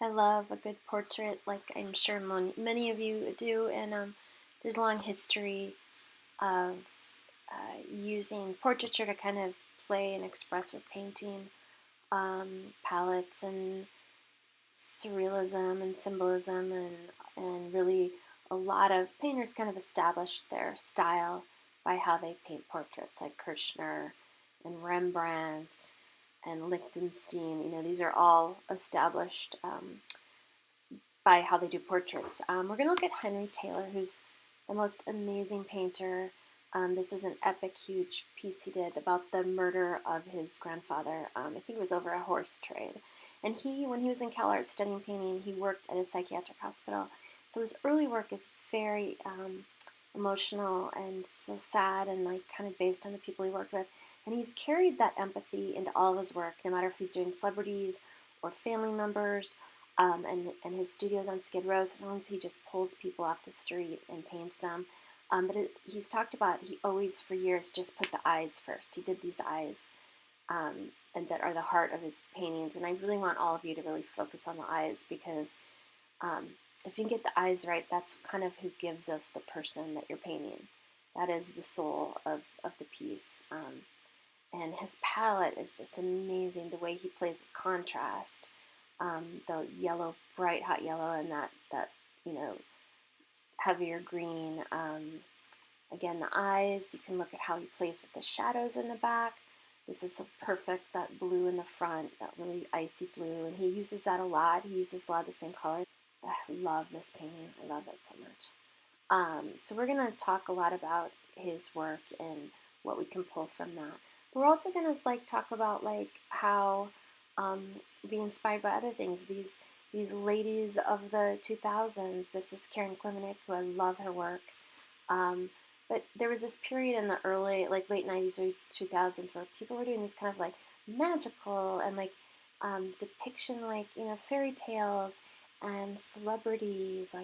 I love a good portrait, like I'm sure many of you do, and there's a long history of using portraiture to kind of play and express with painting, palettes and surrealism and symbolism, and really a lot of painters kind of established their style by how they paint portraits, like Kirchner and Rembrandt and Lichtenstein. These are all established by how they do portraits. We're going to look at Henry Taylor, who's the most amazing painter. This is an epic, huge piece he did about the murder of his grandfather. I think it was over a horse trade. And when he was in CalArts studying painting, he worked at a psychiatric hospital. So his early work is very emotional and so sad and like kind of based on the people he worked with. And he's carried that empathy into all of his work, no matter if he's doing celebrities or family members. And his studio's on Skid Row, so sometimes he just pulls people off the street and paints them. He's talked about he always, for years, just put the eyes first. He did these eyes, and that are the heart of his paintings. And I really want all of you to really focus on the eyes because if you can get the eyes right, that's kind of who gives us the person that you're painting. That is the soul of the piece. And his palette is just amazing, the way he plays with contrast. The yellow, bright hot yellow, and that heavier green. Again, the eyes, you can look at how he plays with the shadows in the back. This is a perfect, that blue in the front, that really icy blue, and he uses that a lot. He uses a lot of the same color. I love this painting. I love it so much. So we're going to talk a lot about his work and what we can pull from that. We're also going to talk about how be inspired by other things. These ladies of the 2000s. This is Karen Kilimnik, who I love her work. But there was this period in the early, late 90s or 2000s where people were doing these kind of magical and depiction, fairy tales and celebrities,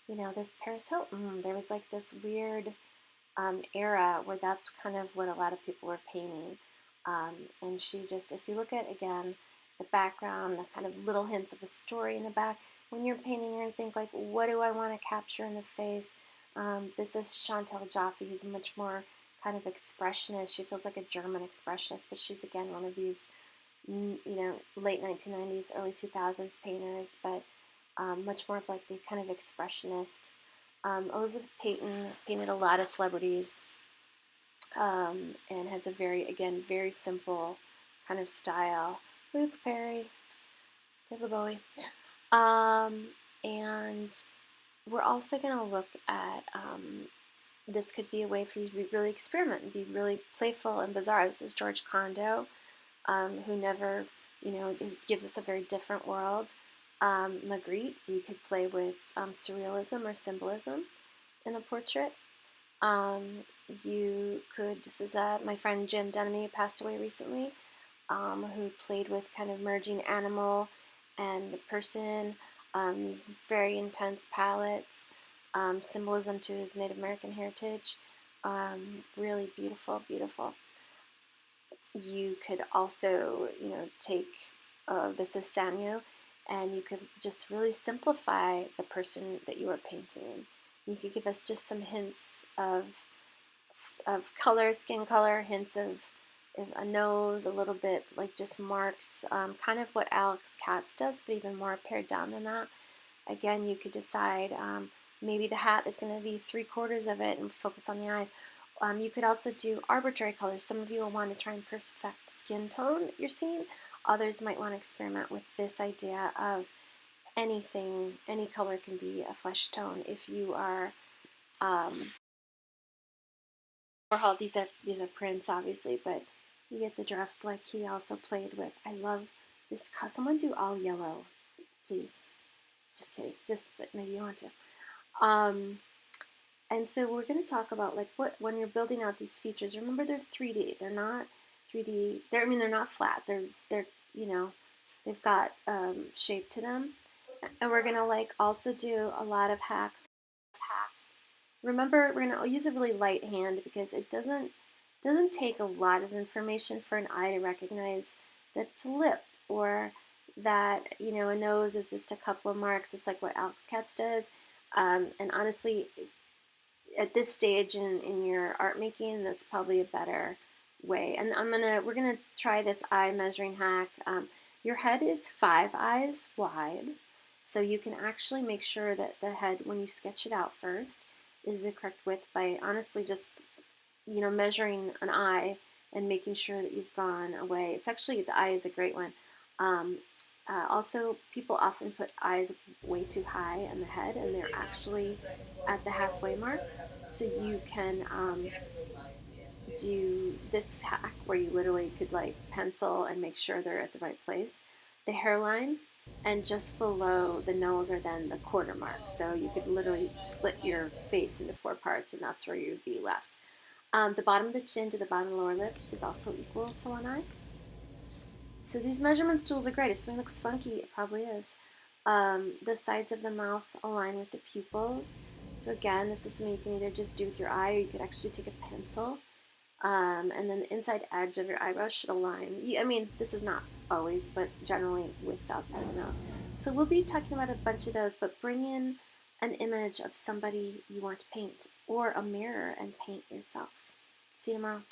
this Paris Hilton. There was this weird era where that's kind of what a lot of people were painting. And she just, if you look at, again, the background, the kind of little hints of a story in the back, when you're painting, you're going to think, what do I want to capture in the face? This is Chantal Joffee, who's much more kind of expressionist. She feels like a German expressionist, but she's, again, one of these, late 1990s, early 2000s painters, but much more of the kind of expressionist. Elizabeth Peyton painted a lot of celebrities and has a very simple kind of style. Luke Perry, David Bowie. And we're also going to look at, this could be a way for you to really experiment and be really playful and bizarre. This is George Condo, who never, gives us a very different world. Magritte, we could play with surrealism or symbolism in a portrait. This is my friend Jim Denomie, passed away recently, who played with kind of merging animal and person, these very intense palettes, symbolism to his Native American heritage. Really beautiful, beautiful. You could also, take, this is Sanyo, and you could just really simplify the person that you are painting. You could give us just some hints of color, skin color, hints of a nose, a little bit just marks, kind of what Alex Katz does, but even more pared down than that. Again, you could decide maybe the hat is going to be 3/4 of it and focus on the eyes. You could also do arbitrary colors. Some of you will want to try and perfect skin tone that you're seeing. Others might want to experiment with this idea of anything, any color can be a flesh tone. If you are Warhol, these are prints, obviously, but you get the drift he also played with. I love this. Someone do all yellow, please. Just kidding. But maybe you want to. And so we're going to talk about when you're building out these features. Remember, they're 3D. They're not 3D. They're not flat. They're they've got shape to them. And we're going to also do a lot of hacks. Remember, we're going to use a really light hand because it doesn't take a lot of information for an eye to recognize that it's a lip or that, you know, a nose is just a couple of marks. It's like what Alex Katz does. And honestly, at this stage in your art making, that's probably a better way. And we're gonna try this eye measuring hack. Your head is 5 eyes wide, so you can actually make sure that the head, when you sketch it out first, is the correct width by honestly just, you know, measuring an eye and making sure that you've gone away. It's actually, the eye is a great one. Um, Also, people often put eyes way too high on the head, and they're actually at the halfway mark. So you can do this hack where you literally could like pencil and make sure they're at the right place. The hairline and just below the nose are then the quarter mark. So you could literally split your face into 4 parts, and that's where you'd be left. The bottom of the chin to the bottom of the lower lip is also equal to 1 eye. So these measurements tools are great. If something looks funky, it probably is. The sides of the mouth align with the pupils. So again, this is something you can either just do with your eye, or you could actually take a pencil. And then the inside edge of your eyebrow should align. I mean, this is not always, but generally with the outside of the nose. So we'll be talking about a bunch of those, but bring in an image of somebody you want to paint, or a mirror and paint yourself. See you tomorrow.